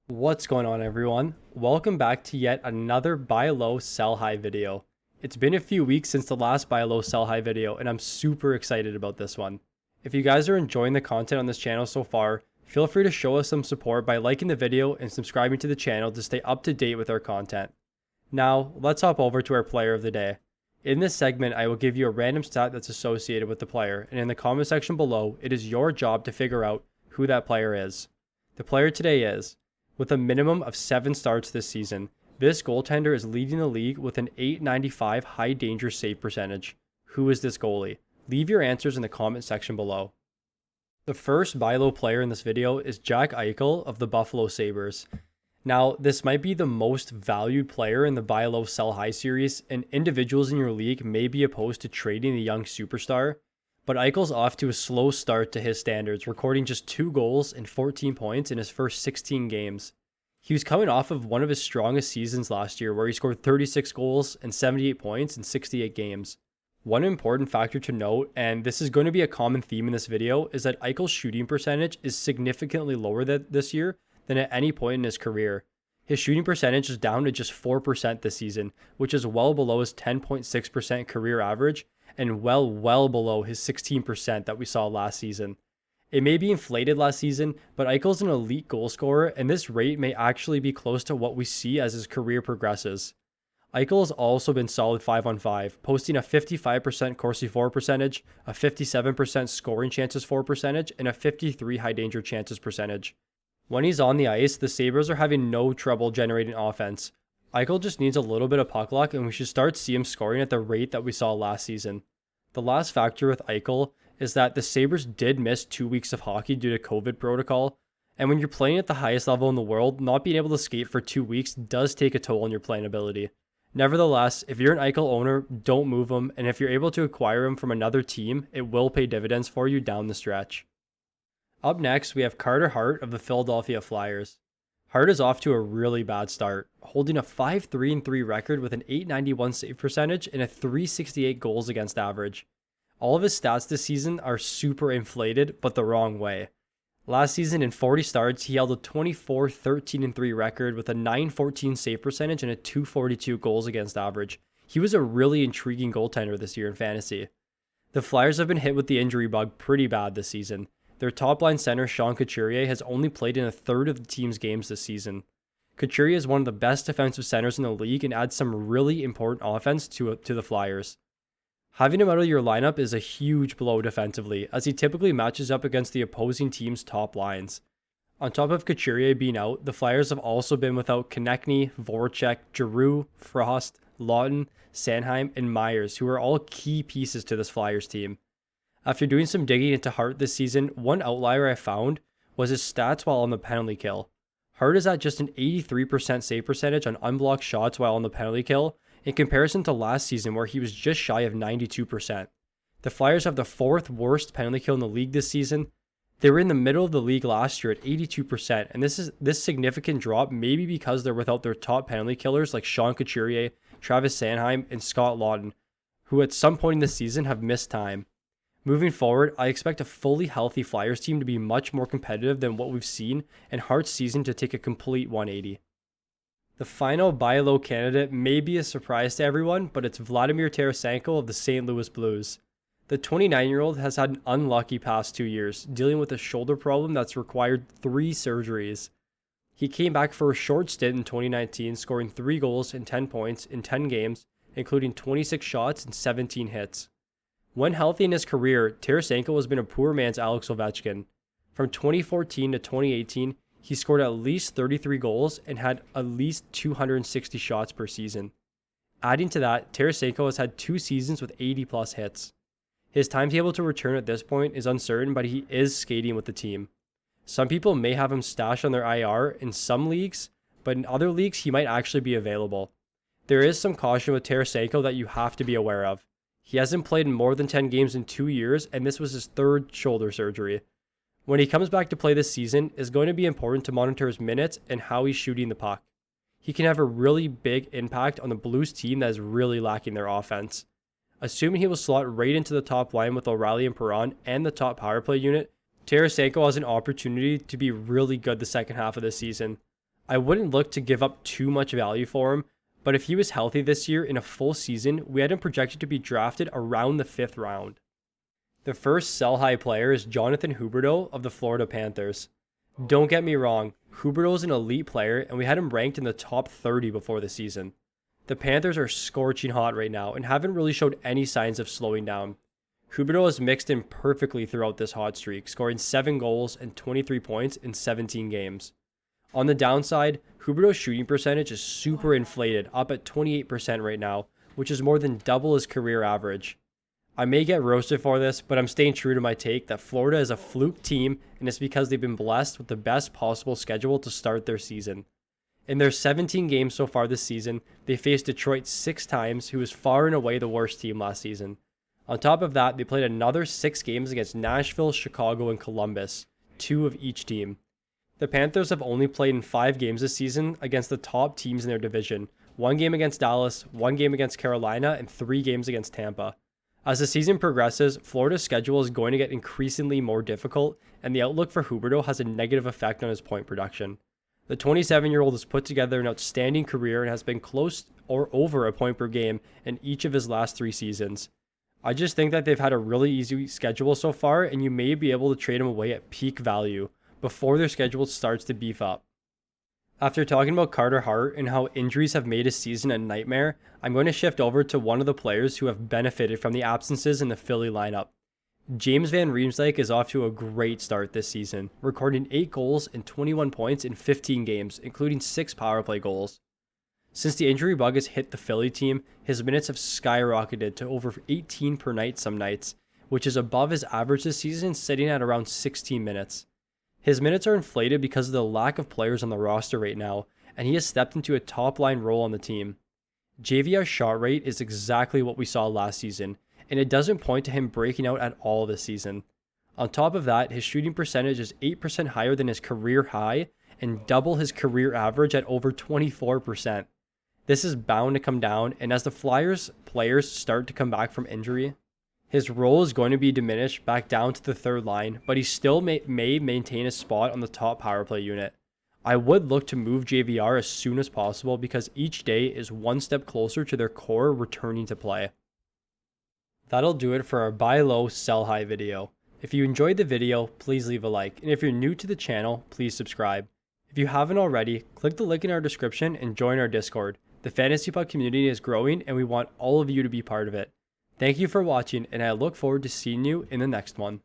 What's going on, everyone? Welcome back to yet another buy low sell high video. It's been a few weeks since the last buy low sell high video and I'm super excited about this one. If you guys are enjoying the content on this channel so far, feel free to show us some support by liking the video and subscribing to the channel to stay up to date with our content. Now, let's hop over to our player of the day. In this segment, I will give you a random stat that's associated with the player, and in the comment section below, it is your job to figure out who that player is. The player today is, with a minimum of 7 starts this season, this goaltender is leading the league with an .895 high danger save percentage. Who is this goalie? Leave your answers in the comment section below. The first buy low player in this video is Jack Eichel of the Buffalo Sabres. Now, this might be the most valued player in the buy low sell high series, and individuals in your league may be opposed to trading the young superstar. But Eichel's off to a slow start to his standards, recording just 2 goals and 14 points in his first 16 games. He was coming off of one of his strongest seasons last year, where he scored 36 goals and 78 points in 68 games. One important factor to note, and this is going to be a common theme in this video, is that Eichel's shooting percentage is significantly lower this year than at any point in his career. His shooting percentage is down to just 4% this season, which is well below his 10.6% career average, and well below his 16% that we saw last season. It may be inflated last season, but Eichel's an elite goal scorer, and this rate may actually be close to what we see as his career progresses. Eichel has also been solid 5-on-5, posting a 55% Corsi for percentage, a 57% scoring chances for percentage, and a 53 high danger chances percentage. When he's on the ice, the Sabres are having no trouble generating offense. Eichel just needs a little bit of puck luck, and we should start seeing him scoring at the rate that we saw last season. The last factor with Eichel is that the Sabres did miss 2 weeks of hockey due to COVID protocol, and when you're playing at the highest level in the world, not being able to skate for 2 weeks does take a toll on your playing ability. Nevertheless, if you're an Eichel owner, don't move him, and if you're able to acquire him from another team, it will pay dividends for you down the stretch. Up next, we have Hart of the Philadelphia Flyers. Hart is off to a really bad start, holding a 5-3-3 record with an .891 save percentage and a .368 goals against average. All of his stats this season are super inflated, but the wrong way. Last season, in 40 starts, he held a 24-13-3 record with a .914 save percentage and a .242 goals against average. He was a really intriguing goaltender this year in fantasy. The Flyers have been hit with the injury bug pretty bad this season. Their top-line center, Sean Couturier, has only played in a third of the team's games this season. Couturier is one of the best defensive centers in the league and adds some really important offense to the Flyers. Having him out of your lineup is a huge blow defensively, as he typically matches up against the opposing team's top lines. On top of Couturier being out, the Flyers have also been without Konechny, Voracek, Giroux, Frost, Lawton, Sanheim, and Myers, who are all key pieces to this Flyers team. After doing some digging into Hart this season, one outlier I found was his stats while on the penalty kill. Hart is at just an 83% save percentage on unblocked shots while on the penalty kill, in comparison to last season where he was just shy of 92%. The Flyers have the 4th worst penalty kill in the league this season. They were in the middle of the league last year at 82%, and this significant drop may be because they're without their top penalty killers like Sean Couturier, Travis Sanheim, and Scott Lawton, who at some point in the season have missed time. Moving forward, I expect a fully healthy Flyers team to be much more competitive than what we've seen, and Hart's season to take a complete 180. The final buy low candidate may be a surprise to everyone, but it's Vladimir Tarasenko of the St. Louis Blues. The 29-year-old has had an unlucky past 2 years, dealing with a shoulder problem that's required 3 surgeries. He came back for a short stint in 2019, scoring 3 goals and 10 points in 10 games, including 26 shots and 17 hits. When healthy in his career, Tarasenko has been a poor man's Alex Ovechkin. From 2014 to 2018, he scored at least 33 goals and had at least 260 shots per season. Adding to that, Tarasenko has had 2 seasons with 80-plus hits. His timetable to return at this point is uncertain, but he is skating with the team. Some people may have him stashed on their IR in some leagues, but in other leagues he might actually be available. There is some caution with Tarasenko that you have to be aware of. He hasn't played in more than 10 games in 2 years, and this was his 3rd shoulder surgery. When he comes back to play this season, it's going to be important to monitor his minutes and how he's shooting the puck. He can have a really big impact on the Blues team that is really lacking their offense. Assuming he will slot right into the top line with O'Reilly and Perron and the top power play unit, Tarasenko has an opportunity to be really good the second half of this season. I wouldn't look to give up too much value for him, but if he was healthy this year in a full season, we had him projected to be drafted around the 5th round. The first sell-high player is Jonathan Huberdeau of the Florida Panthers. Don't get me wrong, Huberdeau is an elite player and we had him ranked in the top 30 before the season. The Panthers are scorching hot right now and haven't really showed any signs of slowing down. Huberdeau has mixed in perfectly throughout this hot streak, scoring 7 goals and 23 points in 17 games. On the downside, Huberdeau's shooting percentage is super inflated, up at 28% right now, which is more than double his career average. I may get roasted for this, but I'm staying true to my take that Florida is a fluke team, and it's because they've been blessed with the best possible schedule to start their season. In their 17 games so far this season, they faced Detroit 6 times, who was far and away the worst team last season. On top of that, they played another 6 games against Nashville, Chicago, and Columbus, 2 of each team. The Panthers have only played in 5 games this season against the top teams in their division, 1 game against Dallas, 1 game against Carolina, and 3 games against Tampa. As the season progresses, Florida's schedule is going to get increasingly more difficult, and the outlook for Huberdeau has a negative effect on his point production. The 27-year-old has put together an outstanding career and has been close or over a point per game in each of his last 3 seasons. I just think that they've had a really easy schedule so far, and you may be able to trade him away at peak value before their schedule starts to beef up. After talking about Carter Hart and how injuries have made his season a nightmare, I'm going to shift over to one of the players who have benefited from the absences in the Philly lineup. James Van Riemsdyk is off to a great start this season, recording 8 goals and 21 points in 15 games, including 6 power play goals. Since the injury bug has hit the Philly team, his minutes have skyrocketed to over 18 per night some nights, which is above his average this season, sitting at around 16 minutes. His minutes are inflated because of the lack of players on the roster right now, and he has stepped into a top-line role on the team. JVR's shot rate is exactly what we saw last season, and it doesn't point to him breaking out at all this season. On top of that, his shooting percentage is 8% higher than his career high and double his career average at over 24%. This is bound to come down, and as the Flyers players start to come back from injury, his role is going to be diminished back down to the 3rd line, but he still may maintain a spot on the top power play unit. I would look to move JVR as soon as possible because each day is one step closer to their core returning to play. That'll do it for our buy low, sell high video. If you enjoyed the video, please leave a like, and if you're new to the channel, please subscribe. If you haven't already, click the link in our description and join our Discord. The Fantasy Puck community is growing and we want all of you to be part of it. Thank you for watching, and I look forward to seeing you in the next one.